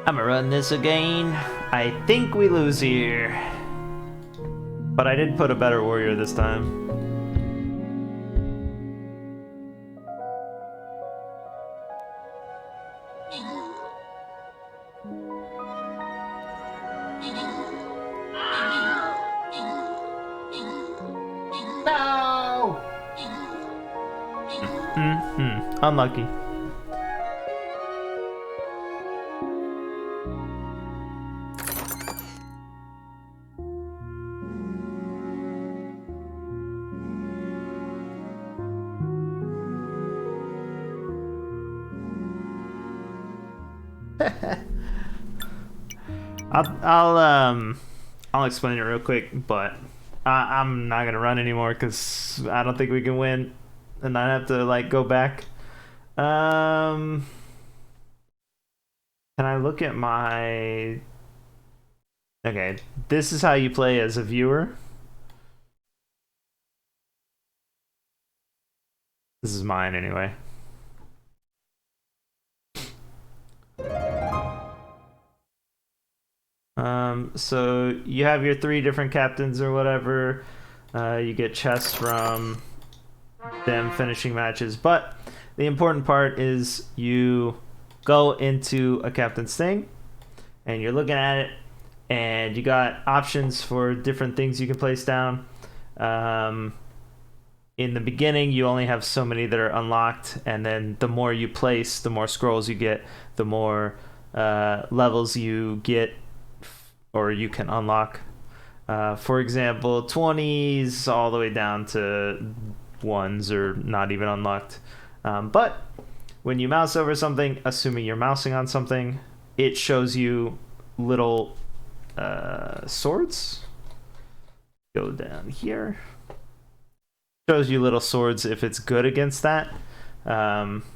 I'ma run this again. I think we lose here. But I did put a better warrior this time. No! Unlucky. I'll explain it real quick, but I'm not gonna run anymore because I don't think we can win, and I have to like go back. Can I look at my? Okay, this is how you play as a viewer. This is mine anyway. So you have your 3 different captains or whatever. You get chests from them finishing matches, but the important part is you go into a captain's thing and you're looking at it, and you got options for different things you can place down. In the beginning, you only have so many that are unlocked, and then the more you place, the more scrolls you get, the more levels you get or you can unlock. For example, 20s all the way down to 1s are not even unlocked. But when you mouse over something, assuming you're mousing on something, it shows you little swords. Go down here. Shows you little swords if it's good against that.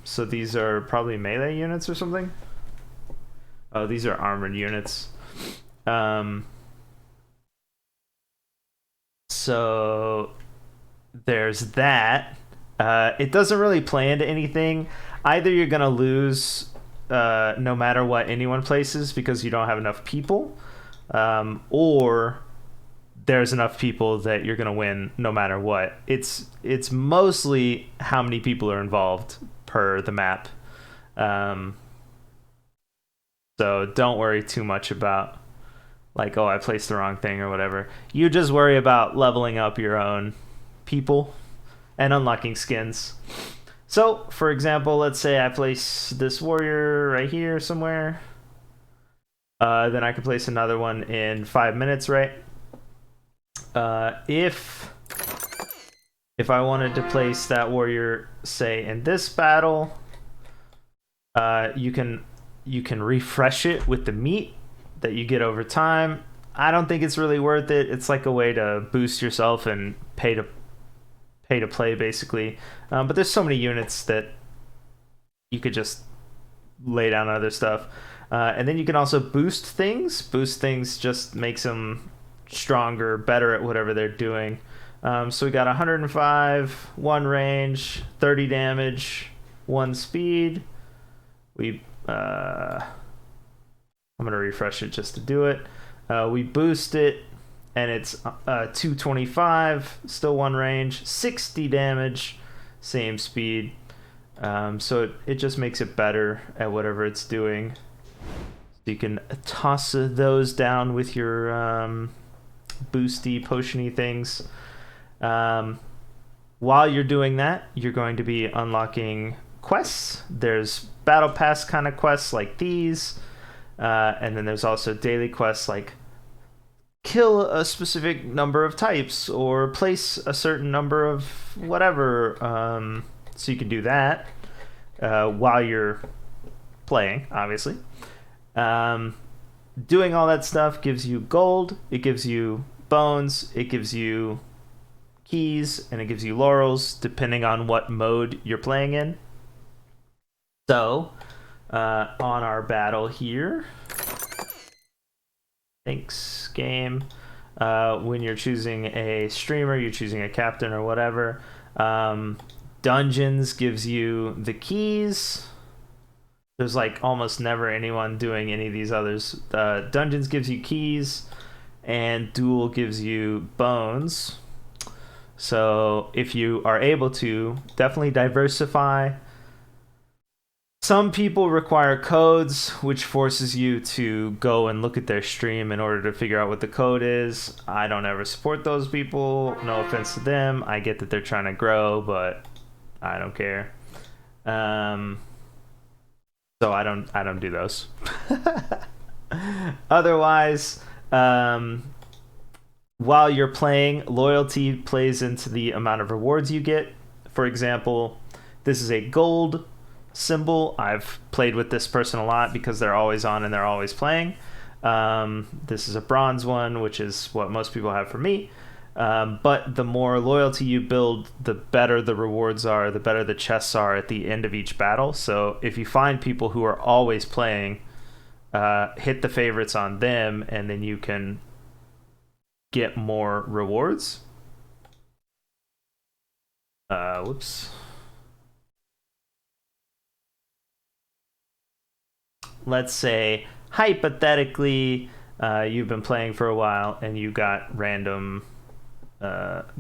So these are probably melee units or something. Oh, these are armored units. So there's that. It doesn't really play into anything. Either you're gonna lose no matter what anyone places because you don't have enough people, or there's enough people that you're gonna win no matter what. It's mostly how many people are involved per the map. So don't worry too much about like, oh, I placed the wrong thing or whatever. You just worry about leveling up your own people and unlocking skins. So, for example, let's say I place this warrior right here somewhere. Then I can place another one in 5 minutes, right? If I wanted to place that warrior, say, in this battle, you can refresh it with the meat that you get over time. I don't think it's really worth it. It's like a way to boost yourself and pay to play basically. But there's so many units that you could just lay down other stuff. And then you can also boost things. Boost things just makes them stronger, better at whatever they're doing. So we got 105, 1 range, 30 damage, 1 speed. I'm going to refresh it just to do it. We boost it, and it's 225, still 1 range, 60 damage, same speed. So it just makes it better at whatever it's doing. So you can toss those down with your boosty, potiony things. While you're doing that, you're going to be unlocking quests. There's battle pass kind of quests like these. And then there's also daily quests like kill a specific number of types or place a certain number of whatever. So you can do that while you're playing, obviously. Doing all that stuff gives you gold, it gives you bones, it gives you keys, and it gives you laurels, depending on what mode you're playing in. So, on our battle here, thanks game, when you're choosing a streamer, you're choosing a captain or whatever, dungeons gives you the keys, There's like almost never anyone doing any of these others. Dungeons gives you keys, and Duel gives you bones. So if you are able to, definitely diversify. Some people require codes, which forces you to go and look at their stream in order to figure out what the code is. I don't ever support those people. No offense to them. I get that they're trying to grow, but I don't care. So I don't do those. Otherwise, while you're playing, loyalty plays into the amount of rewards you get. For example, this is a gold symbol. I've played with this person a lot because they're always on and they're always playing. This is a bronze one, which is what most people have for me. But the more loyalty you build, the better the rewards are, the better the chests are at the end of each battle. So if you find people who are always playing, hit the favorites on them, and then you can get more rewards. Whoops. Let's say, hypothetically, you've been playing for a while and you got random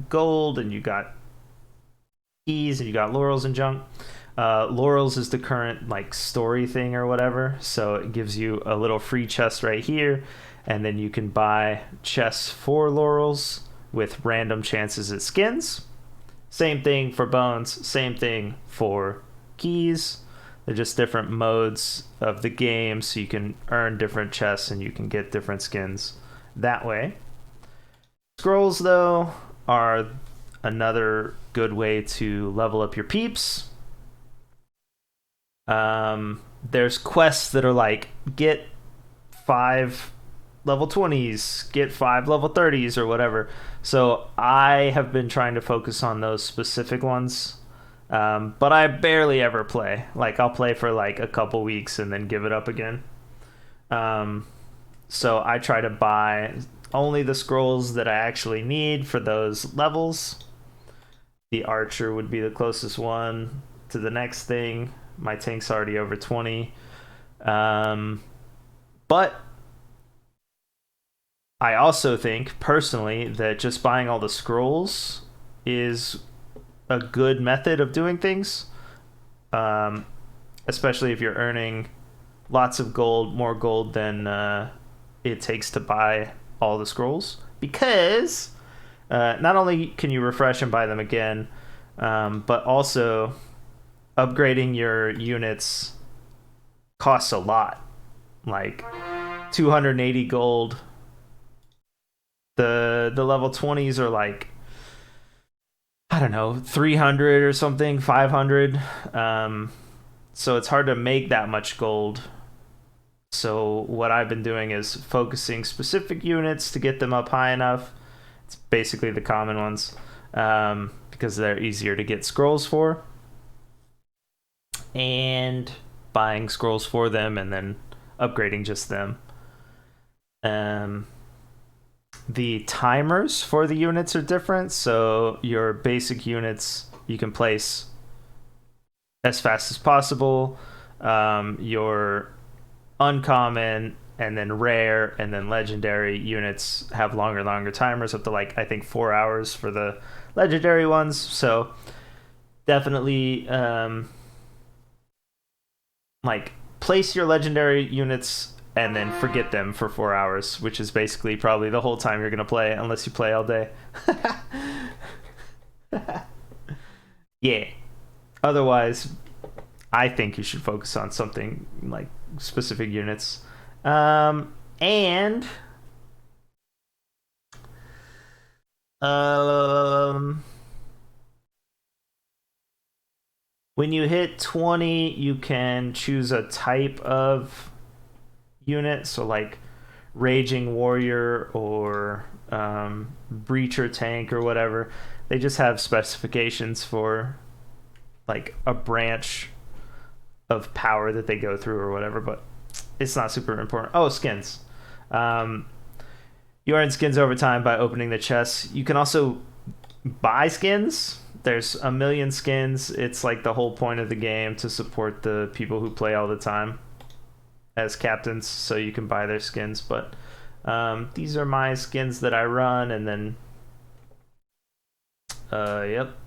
gold, and you got keys, and you got laurels and junk. Laurels is the current like story thing or whatever, so it gives you a little free chest right here, and then you can buy chests for laurels with random chances at skins. Same thing for bones, same thing for keys. They're just different modes of the game, so you can earn different chests and you can get different skins that way. Scrolls, though, are another good way to level up your peeps. There's quests that are like, get 5 level 20s, get 5 level 30s, or whatever. So I have been trying to focus on those specific ones. But I barely ever play. Like, I'll play for like a couple weeks and then give it up again. So I try to buy only the scrolls that I actually need for those levels. The archer would be the closest one to the next thing. My tank's already over 20. But I also think, personally, that just buying all the scrolls is a good method of doing things, especially if you're earning lots of gold, more gold than it takes to buy all the scrolls, because not only can you refresh and buy them again, but also upgrading your units costs a lot, like 280 gold. The level 20s are like, I don't know, 300 or something, 500. So it's hard to make that much gold. So what I've been doing is focusing specific units to get them up high enough. It's basically the common ones, because they're easier to get scrolls for. And buying scrolls for them and then upgrading just them. The timers for the units are different, so your basic units you can place as fast as possible. Your uncommon and then rare and then legendary units have longer timers, up to like, I think 4 hours for the legendary ones. So definitely like, place your legendary units and then forget them for 4 hours, which is basically probably the whole time you're going to play, unless you play all day. Yeah. Otherwise, I think you should focus on something like specific units. And when you hit 20, you can choose a type of unit, so like Raging Warrior or Breacher Tank or whatever. They just have specifications for like a branch of power that they go through or whatever, but it's not super important. Oh, skins. You earn skins over time by opening the chests. You can also buy skins. there's a million skins. It's like the whole point of the game to support the people who play all the time as captains, so you can buy their skins. But these are my skins that I run, and then yep.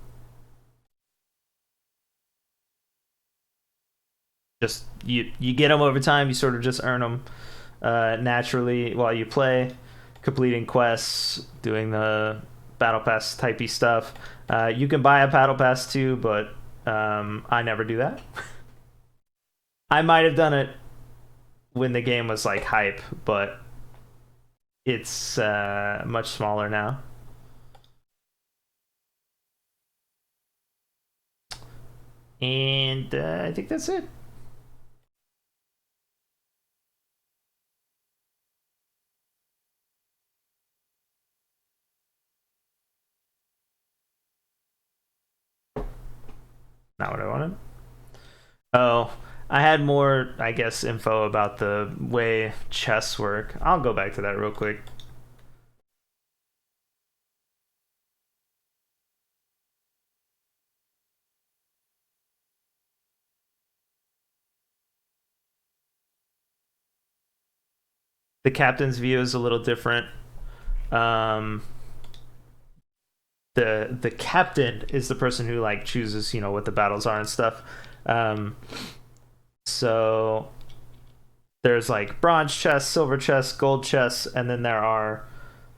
Just you get them over time. You sort of just earn them naturally while you play, completing quests, doing the battle pass typey stuff. You can buy a battle pass too, but I never do that. I might have done it when the game was like hype, but it's much smaller now. And I think that's it. Not what I wanted. Oh, I had more, I guess, info about the way chests work. I'll go back to that real quick. The captain's view is a little different. Um, the captain is the person who like chooses, what the battles are and stuff. Um, so there's like bronze chests, silver chests, gold chests, and then there are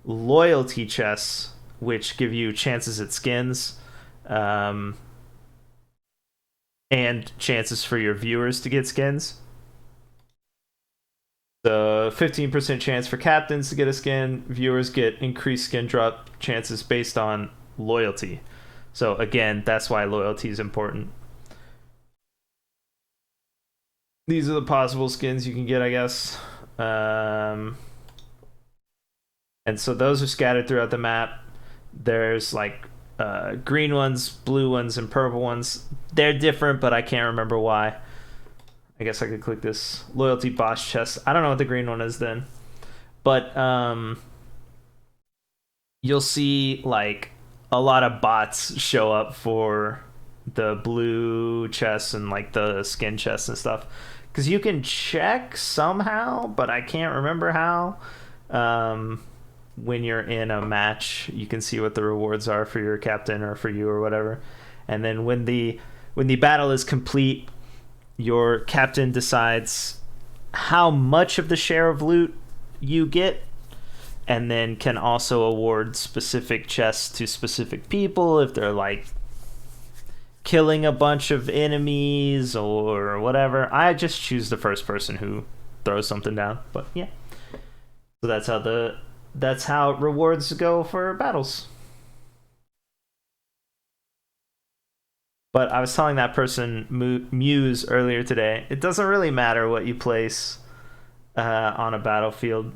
loyalty chests, which give you chances at skins, um, and chances for your viewers to get skins. The 15% chance for captains to get a skin. Viewers get increased skin drop chances based on loyalty. So again, that's why loyalty is important. These are the possible skins you can get, I guess. And so those are scattered throughout the map. There's like green ones, blue ones, and purple ones. They're different, but I can't remember why. I guess I could click this loyalty boss chest. I don't know what the green one is then. But you'll see like a lot of bots show up for the blue chests and like the skin chests and stuff. Because you can check somehow, but I can't remember how. When you're in a match, you can see what the rewards are for your captain or for you or whatever. And then when the battle is complete, your captain decides how much of the share of loot you get, and then can also award specific chests to specific people if they're like killing a bunch of enemies or whatever. I just choose the first person who throws something down, but yeah. So that's how rewards go for battles. But I was telling that person, Muse, earlier today, it doesn't really matter what you place on a battlefield.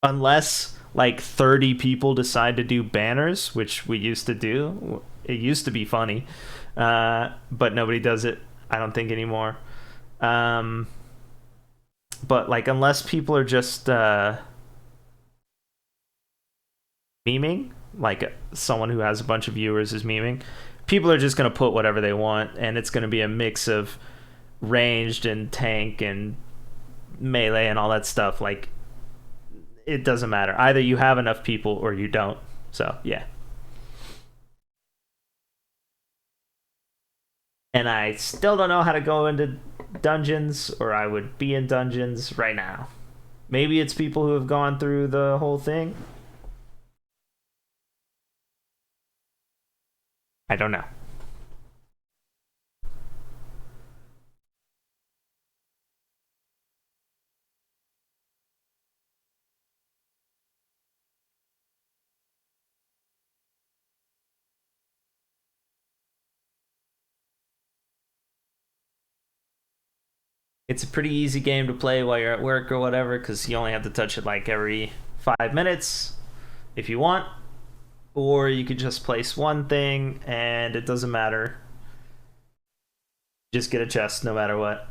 Unless like 30 people decide to do banners, which we used to do. It used to be funny. But nobody does it, I don't think, anymore. But like, unless people are just memeing, like someone who has a bunch of viewers is memeing, people are just going to put whatever they want, and it's going to be a mix of ranged and tank and melee and all that stuff. Like, it doesn't matter. Either you have enough people or you don't. So yeah. And I still don't know how to go into dungeons, or I would be in dungeons right now. Maybe it's people who have gone through the whole thing. I don't know. It's a pretty easy game to play while you're at work or whatever, because you only have to touch it like every 5 minutes if you want. Or you could just place one thing and it doesn't matter. Just get a chest no matter what.